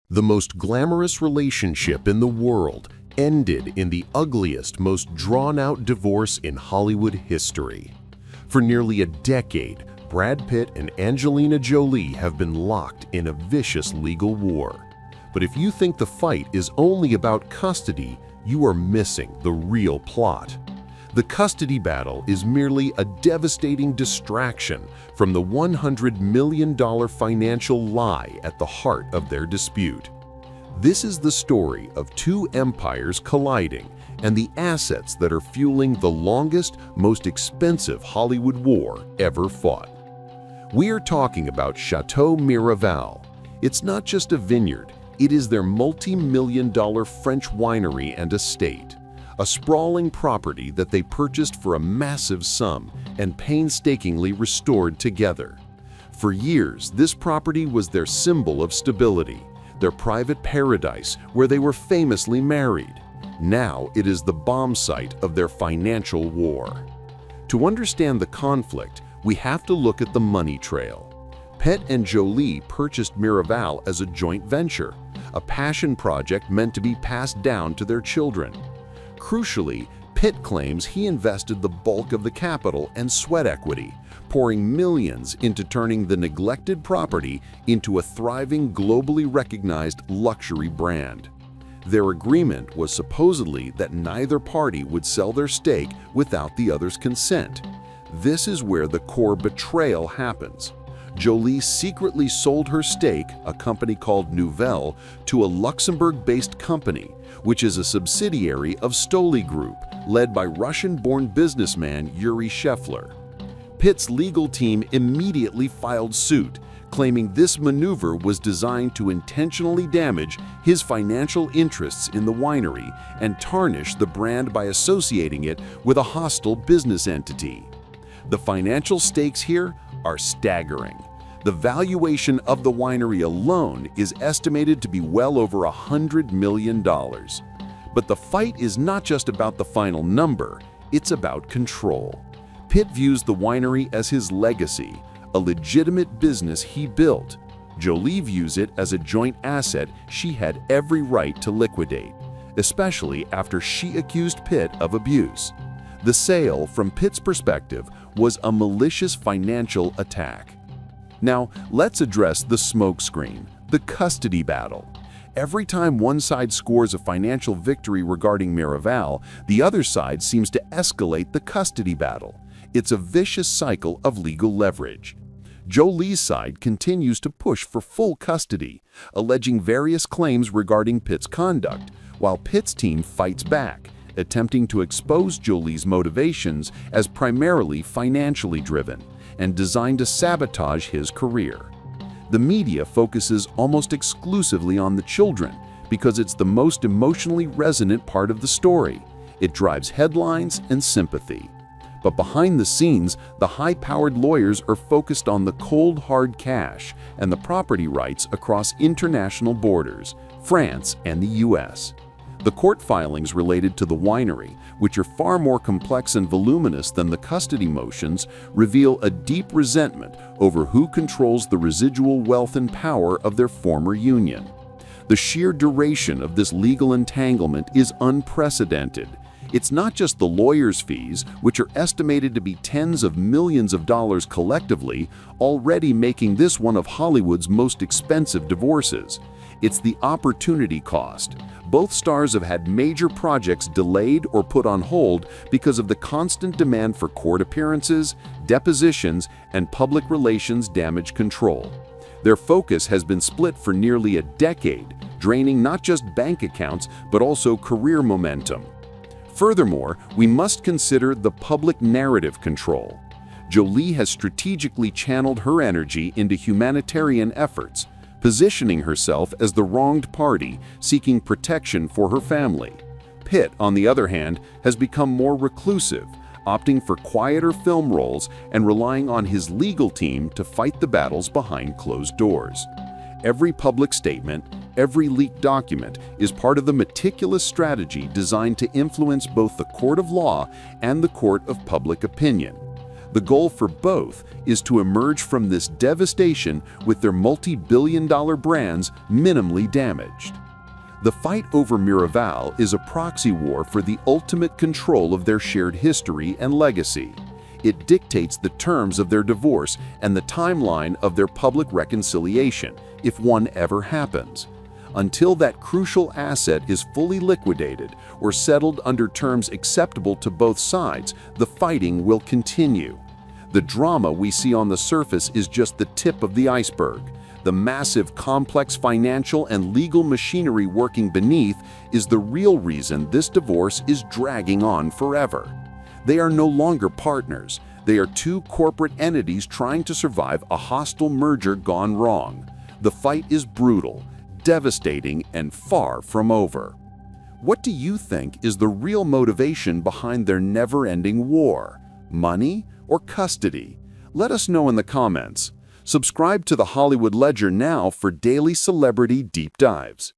The most glamorous relationship in the world ended in the ugliest, most drawn-out divorce in Hollywood history. For nearly a decade, Brad Pitt and Angelina Jolie have been locked in a vicious legal war. But if you think the fight is only about custody, you are missing the real plot. The custody battle is merely a devastating distraction from the $100 million financial lie at the heart of their dispute. This is the story of two empires colliding and the assets that are fueling the longest, most expensive Hollywood war ever fought. We are talking about Chateau Miraval. It's not just a vineyard, it is their multi-million-dollar French winery and estate. A sprawling property that they purchased for a massive sum and painstakingly restored together. For years, this property was their symbol of stability, their private paradise where they were famously married. Now it is the bomb site of their financial war. To understand the conflict, we have to look at the money trail. Pitt and Jolie purchased Miraval as a joint venture, a passion project meant to be passed down to their children. Crucially, Pitt claims he invested the bulk of the capital and sweat equity, pouring millions into turning the neglected property into a thriving, globally recognized luxury brand. Their agreement was supposedly that neither party would sell their stake without the other's consent. This is where the core betrayal happens. Jolie secretly sold her stake, a company called Nouvelle, to a Luxembourg-based company, which is a subsidiary of Stoli Group, led by Russian-born businessman Yuri Shefler. Pitt's legal team immediately filed suit, claiming this maneuver was designed to intentionally damage his financial interests in the winery and tarnish the brand by associating it with a hostile business entity. The financial stakes here are staggering. The valuation of the winery alone is estimated to be well over $100 million. But the fight is not just about the final number, it's about control. Pitt views the winery as his legacy, a legitimate business he built. Jolie views it as a joint asset she had every right to liquidate, especially after she accused Pitt of abuse. The sale, from Pitt's perspective, was a malicious financial attack. Now, let's address the smokescreen, the custody battle. Every time one side scores a financial victory regarding Miraval, the other side seems to escalate the custody battle. It's a vicious cycle of legal leverage. Jolie's side continues to push for full custody, alleging various claims regarding Pitt's conduct, while Pitt's team fights back, attempting to expose Jolie's motivations as primarily financially driven and designed to sabotage his career. The media focuses almost exclusively on the children because it's the most emotionally resonant part of the story. It drives headlines and sympathy. But behind the scenes, the high-powered lawyers are focused on the cold, hard cash and the property rights across international borders, France and the US. The court filings related to the winery, which are far more complex and voluminous than the custody motions, reveal a deep resentment over who controls the residual wealth and power of their former union. The sheer duration of this legal entanglement is unprecedented. It's not just the lawyers' fees, which are estimated to be tens of millions of dollars collectively, already making this one of Hollywood's most expensive divorces. It's the opportunity cost. Both stars have had major projects delayed or put on hold because of the constant demand for court appearances, depositions, and public relations damage control. Their focus has been split for nearly a decade, draining not just bank accounts but also career momentum. Furthermore, we must consider the public narrative control. Jolie has strategically channeled her energy into humanitarian efforts, positioning herself as the wronged party seeking protection for her family. Pitt, on the other hand, has become more reclusive, opting for quieter film roles and relying on his legal team to fight the battles behind closed doors. Every public statement, every leaked document is part of the meticulous strategy designed to influence both the court of law and the court of public opinion. The goal for both is to emerge from this devastation with their multi-billion-dollar brands minimally damaged. The fight over Miraval is a proxy war for the ultimate control of their shared history and legacy. It dictates the terms of their divorce and the timeline of their public reconciliation, if one ever happens. Until that crucial asset is fully liquidated or settled under terms acceptable to both sides, the fighting will continue. The drama we see on the surface is just the tip of the iceberg. The massive, complex financial and legal machinery working beneath is the real reason this divorce is dragging on forever. They are no longer partners. They are two corporate entities trying to survive a hostile merger gone wrong. The fight is brutal, devastating, and far from over. What do you think is the real motivation behind their never-ending war? Money or custody? Let us know in the comments. Subscribe to the Hollywood Ledger now for daily celebrity deep dives.